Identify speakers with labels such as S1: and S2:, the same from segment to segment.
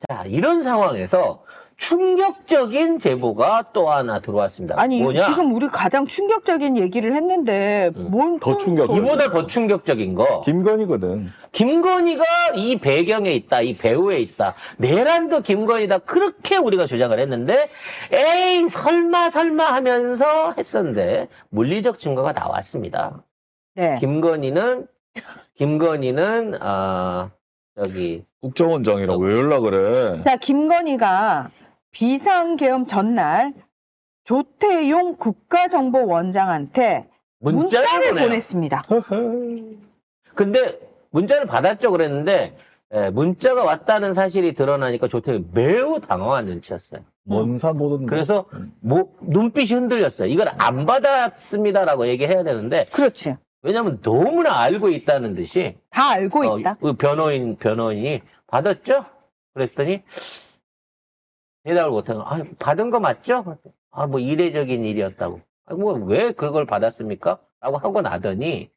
S1: 자, 이런 상황에서 충격적인 제보가 또 하나 들어왔습니다.
S2: 아니,
S1: 뭐냐?
S2: 지금 우리 가장 충격적인 얘기를 했는데, 뭔
S3: 더 충격.
S1: 이보다 더 충격적인 거.
S3: 김건희거든.
S1: 김건희가 이 배경에 있다, 이 배후에 있다. 내란도 김건희다. 그렇게 우리가 주장을 했는데, 에이, 설마 하면서 했었는데, 물리적 증거가 나왔습니다.
S2: 네.
S1: 김건희는,
S3: 국정원장이라고 왜 연락을 해?
S2: 자, 김건희가 비상계엄 전날 조태용 국가정보원장한테 문자를
S1: 보내요.
S2: 보냈습니다.
S1: 근데 문자를 받았죠 그랬는데 문자가 왔다는 사실이 드러나니까 조태용이 매우 당황한 눈치였어요.
S3: 원산 보던.
S1: 그래서 눈빛이 흔들렸어요. 이걸 안 받았습니다라고 얘기해야 되는데
S2: 그렇지.
S1: 왜냐하면 너무나 알고 있다는 듯이
S2: 다 알고 있다.
S1: 그 변호인이 받았죠? 그랬더니 대답을 못하고 받은 거 맞죠? 뭐 이례적인 일이었다고. 뭐 왜 그걸 받았습니까? 라고 하고 나더니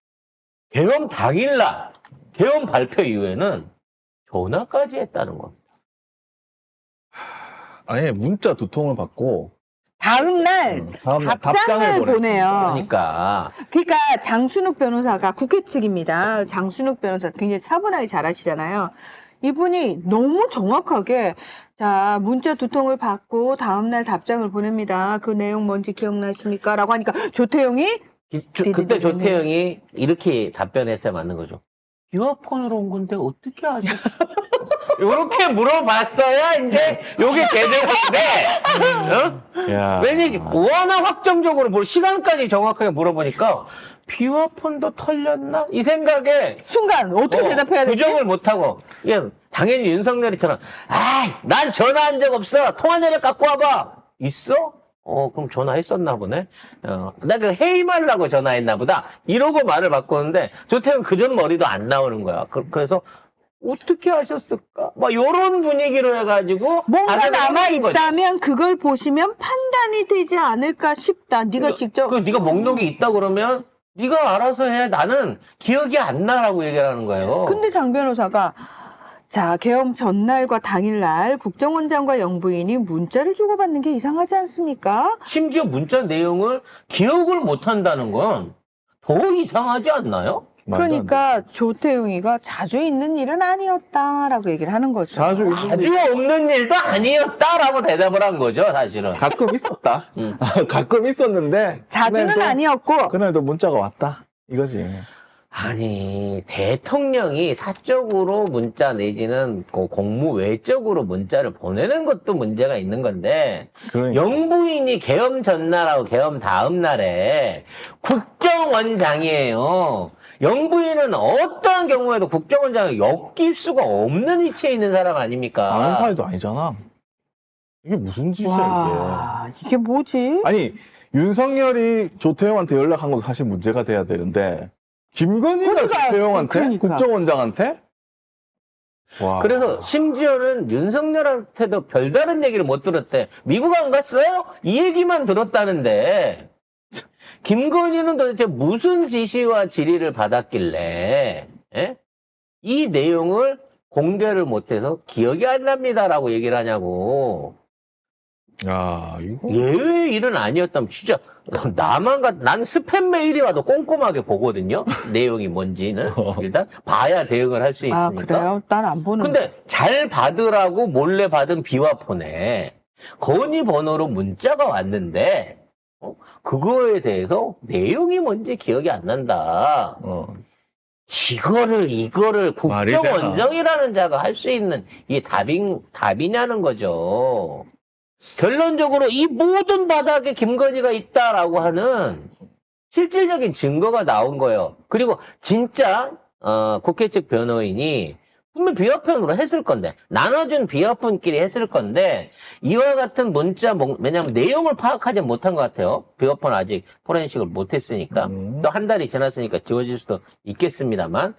S1: 계엄 당일날 계엄 발표 이후에는 전화까지 했다는 겁니다.
S3: 아니 문자 2통을 받고
S2: 다음날
S3: 다음날
S2: 답장을 보내요.
S1: 그러니까
S2: 장순욱 변호사가 국회 측입니다. 장순욱 변호사 굉장히 차분하게 잘하시잖아요. 이분이 너무 정확하게 자 문자 2통을 받고 다음날 답장을 보냅니다. 그 내용 뭔지 기억나십니까? 라고 하니까 조태용이
S1: 그때 조태영이 이렇게 답변했어야 맞는 거죠. 비화폰으로 온 건데 어떻게 아셨어요? 이렇게 물어봤어야 이제 요게 제대로인데
S3: 야.
S1: 왜냐면 워낙 확정적으로 시간까지 정확하게 물어보니까 비화폰도 털렸나? 이 생각에
S2: 순간 어떻게 대답해야 되지?
S1: 부정을 못하고 그냥 당연히 윤석열이처럼 난 전화한 적 없어. 통화 내역 갖고 와봐. 있어? 그럼 전화했었나 보네. 나 그 해임하려고 전화했나 보다. 이러고 말을 바꾸는데 조태현 그전 머리도 안 나오는 거야. 그래서 어떻게 하셨을까? 막 요런 분위기로 해가지고
S2: 뭔가 남아
S1: 하는 거지.
S2: 있다면 그걸 보시면 판단이 되지 않을까 싶다. 네가 직접
S1: 네가 목록이 있다 그러면 네가 알아서 해. 나는 기억이 안 나라고 얘기를 하는 거예요.
S2: 근데 장 변호사가 자, 계엄 전날과 당일날 국정원장과 영부인이 문자를 주고받는 게 이상하지 않습니까?
S1: 심지어 문자 내용을 기억을 못 한다는 건 더 이상하지 않나요?
S2: 그러니까 조태용이가 자주 있는 일은 아니었다라고 얘기를 하는 거죠.
S3: 자주
S1: 아주 없는 일도 아니었다라고 대답을 한 거죠, 사실은.
S3: 가끔 있었다. 가끔 있었는데
S2: 자주는
S3: 그날도-
S2: 아니었고
S3: 그날도 문자가 왔다. 이거지.
S1: 아니, 대통령이 사적으로 문자 내지는 공무 외적으로 문자를 보내는 것도 문제가 있는 건데,
S3: 그러니까.
S1: 영부인이 계엄 전날하고 계엄 다음 날에 국정원장이에요. 영부인은 어떠한 경우에도 국정원장을 엮일 수가 없는 위치에 있는 사람 아닙니까?
S3: 아는 사이도 아니잖아. 이게 무슨 짓이야
S2: 와, 이게 뭐지?
S3: 이게. 아니 윤석열이 조태용한테 연락한 건 사실 문제가 돼야 되는데 김건희가
S2: 그러니까,
S3: 조태용한테
S2: 그러니까.
S3: 국정원장한테 와.
S1: 그래서 심지어는 윤석열한테도 별다른 얘기를 못 들었대. 미국 안 갔어요? 이 얘기만 들었다는데 김건희는 도대체 무슨 지시와 지리를 받았길래 이 내용을 공개를 못해서 기억이 안 납니다라고 얘기를 하냐고.
S3: 야 이거
S1: 예외의 일은 아니었다면 진짜 난 스팸 메일이 와도 꼼꼼하게 보거든요. 내용이 뭔지는 일단 봐야 대응을 할 수 있으니까.
S2: 아, 그래요? 난 안 보는.
S1: 근데 잘 받으라고 몰래 받은 비화폰에 건의 번호로 문자가 왔는데 그거에 대해서 내용이 뭔지 기억이 안 난다. 이거를
S3: 말이 되나?
S1: 국정원장이라는 자가 할 수 있는 이게 답이냐는 거죠. 결론적으로 이 모든 바닥에 김건희가 있다라고 하는 실질적인 증거가 나온 거예요. 그리고 진짜 국회 측 변호인이 분명 비화폰으로 했을 건데 나눠준 비화폰끼리 했을 건데 이와 같은 문자 왜냐하면 내용을 파악하지 못한 것 같아요. 비화폰 아직 포렌식을 못했으니까 또 한 달이 지났으니까 지워질 수도 있겠습니다만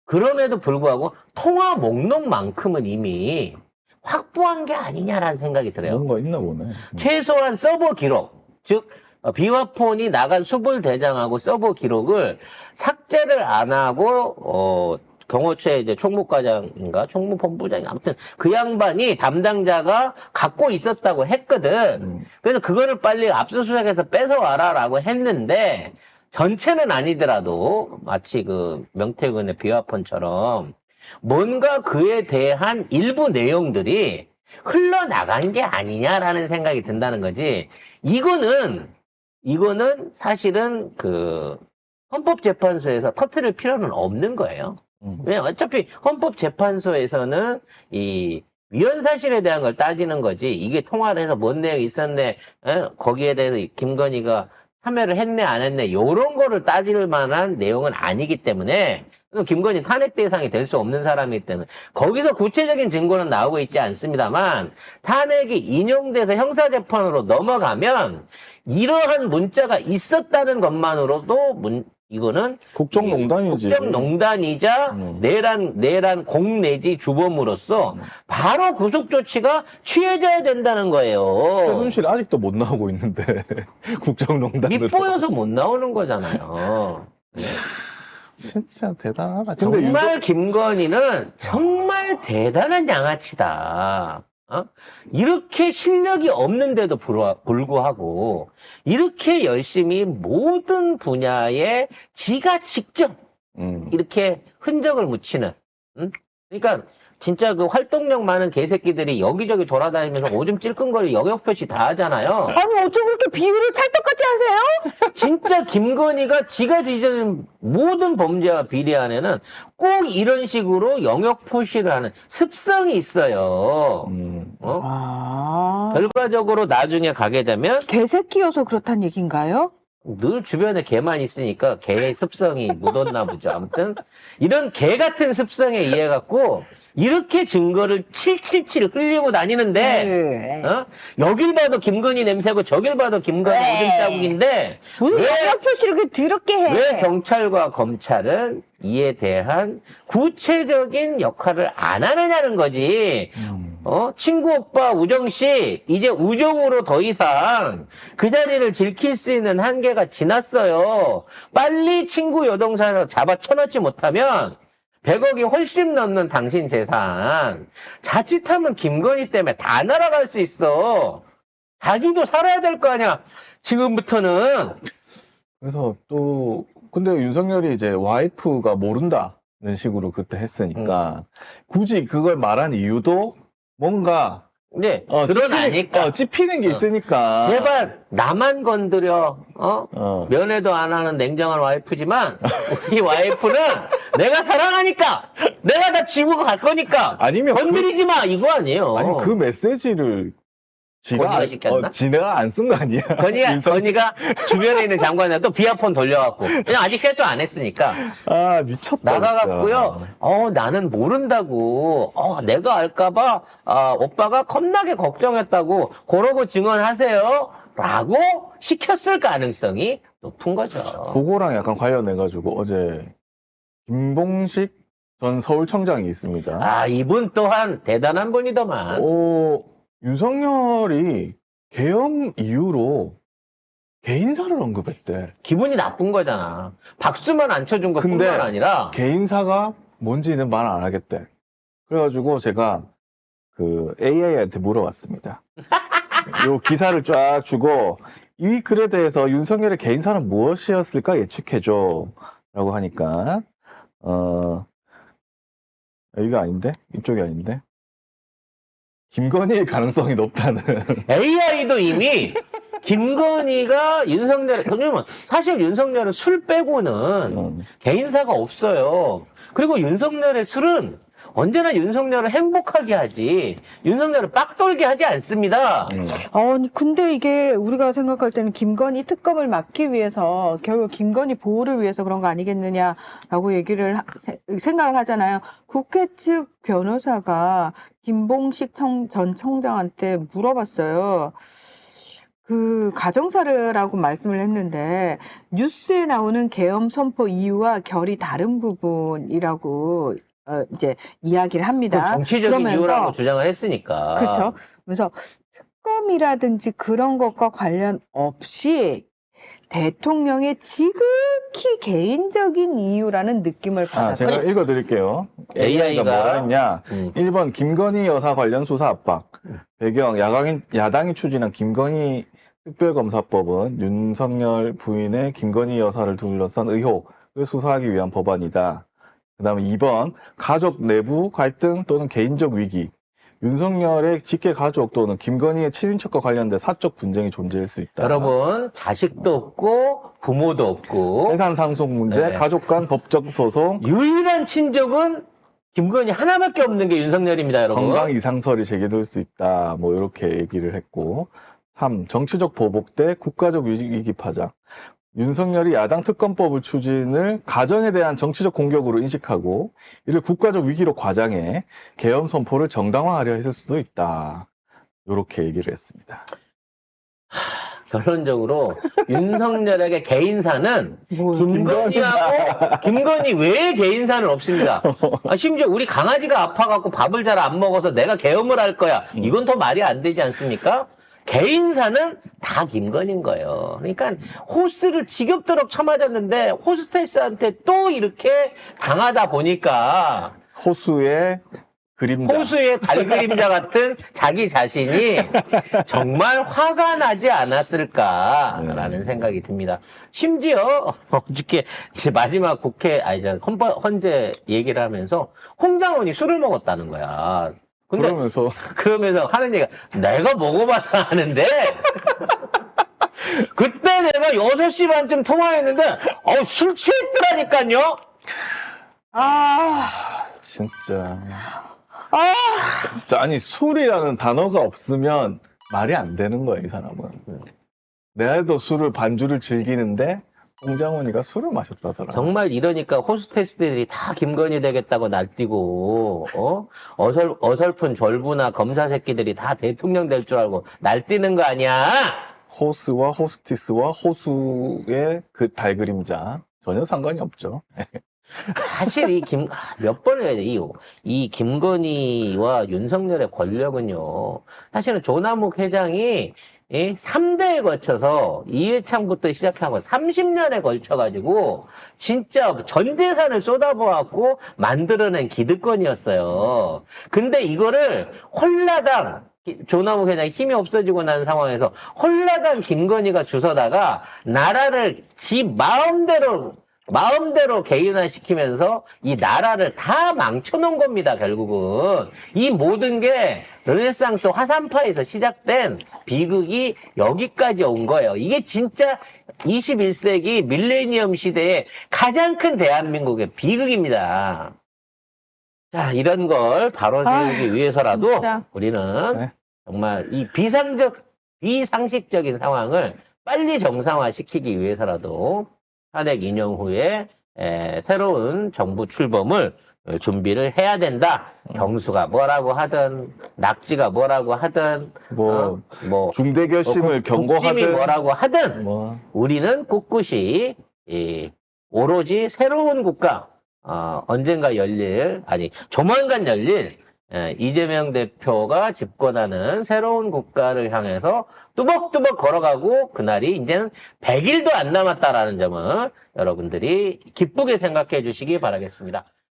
S1: 그럼에도 불구하고 통화 목록만큼은 이미 확보한 게 아니냐라는 생각이 들어요.
S3: 뭔가 있나 보네.
S1: 최소한 서버 기록, 즉 비화폰이 나간 수불 대장하고 서버 기록을 삭제를 안 하고 경호처의 이제 총무과장인가 총무본부장이 아무튼 그 양반이 담당자가 갖고 있었다고 했거든. 그래서 그거를 빨리 압수수색해서 뺏어와라라고 했는데 전체는 아니더라도 마치 그 명태균의 비화폰처럼 뭔가 그에 대한 일부 내용들이 흘러나간 게 아니냐라는 생각이 든다는 거지. 이거는 사실은 그 헌법재판소에서 터뜨릴 필요는 없는 거예요. 왜냐면 어차피 헌법재판소에서는 이 위헌사실에 대한 걸 따지는 거지. 이게 통화를 해서 뭔 내용이 있었네, 거기에 대해서 김건희가 참여를 했네 안 했네 이런 거를 따질 만한 내용은 아니기 때문에 김건희 탄핵 대상이 될 수 없는 사람이기 때문에 거기서 구체적인 증거는 나오고 있지 않습니다만 탄핵이 인용돼서 형사재판으로 넘어가면 이러한 문자가 있었다는 것만으로도 이거는
S3: 국정농단이지.
S1: 국정농단이자 내란 공내지 주범으로서 바로 구속 조치가 취해져야 된다는 거예요.
S3: 최순실 아직도 못 나오고 있는데 국정농단으로.
S1: 밑보여서 못 나오는 거잖아요.
S3: 진짜 대단하다.
S1: 정말 김건희는 정말 대단한 양아치다. 이렇게 실력이 없는데도 불구하고 이렇게 열심히 모든 분야에 지가 직접 이렇게 흔적을 묻히는. 그러니까 진짜 그 활동력 많은 개새끼들이 여기저기 돌아다니면서 오줌 찔끔거리 영역 표시 다 하잖아요.
S2: 아니 어쩜 그렇게 비유를 찰떡같이 하세요?
S1: 진짜 김건희가 지가 지은 모든 범죄와 비례안에는 꼭 이런 식으로 영역 표시를 하는 습성이 있어요. 결과적으로 나중에 가게 되면
S2: 개새끼여서 그렇단 얘기인가요?
S1: 늘 주변에 개만 있으니까 개의 습성이 묻었나 보죠. 아무튼 이런 개 같은 습성에 의해 갖고 이렇게 증거를 칠칠칠 흘리고 다니는데 여길 봐도 김건희 냄새고 저길 봐도 김건희 오줌 자국인데
S2: 무슨 영역 표시를 그렇게 더럽게 해?
S1: 왜 경찰과 검찰은 이에 대한 구체적인 역할을 안 하느냐는 거지. 친구 오빠 우정 씨 이제 우정으로 더 이상 그 자리를 지킬 수 있는 한계가 지났어요. 빨리 친구 여동생을 잡아 쳐넣지 못하면 100억이 훨씬 넘는 당신 재산 자칫하면 김건희 때문에 다 날아갈 수 있어. 자기도 살아야 될 거 아니야. 지금부터는.
S3: 그래서 또 근데 윤석열이 이제 와이프가 모른다는 식으로 그때 했으니까 굳이 그걸 말한 이유도 뭔가
S1: 네, 드러나니까.
S3: 찝히는 게 있으니까.
S1: 제발 나만 건드려. 면회도 안 하는 냉정한 와이프지만 우리 와이프는 내가 사랑하니까 내가 다 쥐고 갈 거니까
S3: 아니면
S1: 건드리지 마 이거 아니에요.
S3: 아니 그 메시지를
S1: 건희가 시켰나?
S3: 지네가 안 쓴 거 아니야?
S1: 건희가 주변에 있는 장관한테 또 비아폰 돌려갖고 그냥 아직 회수 안 했으니까
S3: 아 미쳤다.
S1: 나가갖고요. 나는 모른다고. 내가 알까봐 오빠가 겁나게 걱정했다고. 그러고 증언하세요. 라고 시켰을 가능성이 높은 거죠.
S3: 그거랑 약간 관련해가지고 어제 김봉식 전 서울청장이 있습니다.
S1: 이분 또한 대단한 분이더만.
S3: 윤석열이 계엄 이후로 개인사를 언급했대.
S1: 기분이 나쁜 거잖아. 박수만 안 쳐준 것뿐만
S3: 근데
S1: 아니라.
S3: 개인사가 뭔지는 말 안 하겠대. 그래가지고 제가 그 AI한테 물어봤습니다. 요 기사를 쫙 주고 이 글에 대해서 윤석열의 개인사는 무엇이었을까 예측해줘. 라고 하니까 여기가 아닌데? 이쪽이 아닌데? 김건희의 가능성이 높다는.
S1: AI도 이미 김건희가 사실 윤석열은 술 빼고는 개인사가 없어요. 그리고 윤석열의 술은 언제나 윤석열을 행복하게 하지 윤석열을 빡돌게 하지 않습니다.
S2: 아니 근데 이게 우리가 생각할 때는 김건희 특검을 막기 위해서 결국 김건희 보호를 위해서 그런 거 아니겠느냐라고 생각을 하잖아요. 국회 측 변호사가 김봉식 전 청장한테 물어봤어요. 그 가정사례라고 말씀을 했는데 뉴스에 나오는 계엄 선포 이유와 결이 다른 부분이라고 이제 이야기를 합니다.
S1: 정치적인 이유라고 주장을 했으니까.
S2: 그렇죠. 그래서 특검이라든지 그런 것과 관련 없이 대통령의 지극히 개인적인 이유라는 느낌을 받았어요.
S3: 제가 읽어드릴게요.
S1: AI가
S3: AI가 뭐라 했냐. 1번 김건희 여사 관련 수사 압박. 배경 야당이 추진한 김건희 특별검사법은 윤석열 부인의 김건희 여사를 둘러싼 의혹을 수사하기 위한 법안이다. 그 다음에 2번 가족 내부 갈등 또는 개인적 위기. 윤석열의 직계 가족 또는 김건희의 친인척과 관련된 사적 분쟁이 존재할 수 있다.
S1: 여러분, 자식도 없고 부모도 없고
S3: 재산 상속 문제,
S1: 네.
S3: 가족 간 법적 소송,
S1: 유일한 친족은 김건희 하나밖에 없는 게 윤석열입니다, 여러분.
S3: 건강 이상설이 제기될 수 있다. 뭐 이렇게 얘기를 했고 3. 정치적 보복 대 국가적 위기 파장. 윤석열이 야당 특검법을 추진을 가정에 대한 정치적 공격으로 인식하고 이를 국가적 위기로 과장해 계엄 선포를 정당화하려 했을 수도 있다. 이렇게 얘기를 했습니다.
S1: 결론적으로 윤석열에게 개인사는
S2: 뭐,
S1: 김건희 외에 개인사는 없습니다. 심지어 우리 강아지가 아파갖고 밥을 잘 안 먹어서 내가 계엄을 할 거야. 이건 더 말이 안 되지 않습니까? 개인사는 다 김건희인 거예요. 그러니까 호스를 지겹도록 쳐맞았는데 호스테스한테 또 이렇게 당하다 보니까
S3: 호수의 그림자.
S1: 호수의 달그림자 같은 자기 자신이 정말 화가 나지 않았을까라는 생각이 듭니다. 심지어 어저께 제 마지막 헌재 얘기를 하면서 홍장원이 술을 먹었다는 거야. 근데 그러면서 하는 얘기가 내가 먹어봐서 하는데 그때 내가 6시 반쯤 통화했는데 술 취했더라니까요.
S3: 진짜. 아니 술이라는 단어가 없으면 말이 안 되는 거야, 이 사람은. 내도 술을 반주를 즐기는데 홍장원이가 술을 마셨다더라.
S1: 정말 이러니까 호스테스들이 다 김건희 되겠다고 날뛰고 어설픈 졸부나 검사 새끼들이 다 대통령 될 줄 알고 날뛰는 거 아니야?
S3: 호스와 호스티스와 호수의 그 달그림자 전혀 상관이 없죠.
S1: 사실 몇 번을 해야 돼. 이 김건희와 윤석열의 권력은요. 사실은 조남욱 회장이 3대에 거쳐서 이회창부터 시작하고 30년에 걸쳐가지고 진짜 전 재산을 쏟아부어갖고 만들어낸 기득권이었어요. 근데 이거를 홀라당 조남욱 회장이 힘이 없어지고 난 상황에서 홀라당 김건희가 주서다가 나라를 지 마음대로 개인화시키면서 이 나라를 다 망쳐놓은 겁니다, 결국은. 이 모든 게 르네상스 화산파에서 시작된 비극이 여기까지 온 거예요. 이게 진짜 21세기 밀레니엄 시대의 가장 큰 대한민국의 비극입니다. 자, 이런 걸 바로 세우기 위해서라도
S2: 진짜.
S1: 우리는 정말 이 비상식적인 상황을 빨리 정상화시키기 위해서라도 탄핵 인용 후에 새로운 정부 출범을 준비를 해야 된다. 경수가 뭐라고 하든 낙지가 뭐라고 하든
S3: 중대 결심을 경고하든
S1: 국짐이 뭐라고 하든 우리는 꿋꿋이 오로지 새로운 국가 조만간 열릴 이재명 대표가 집권하는 새로운 국가를 향해서 뚜벅뚜벅 걸어가고 그날이 이제는 100일도 안 남았다라는 점을 여러분들이 기쁘게 생각해 주시기 바라겠습니다.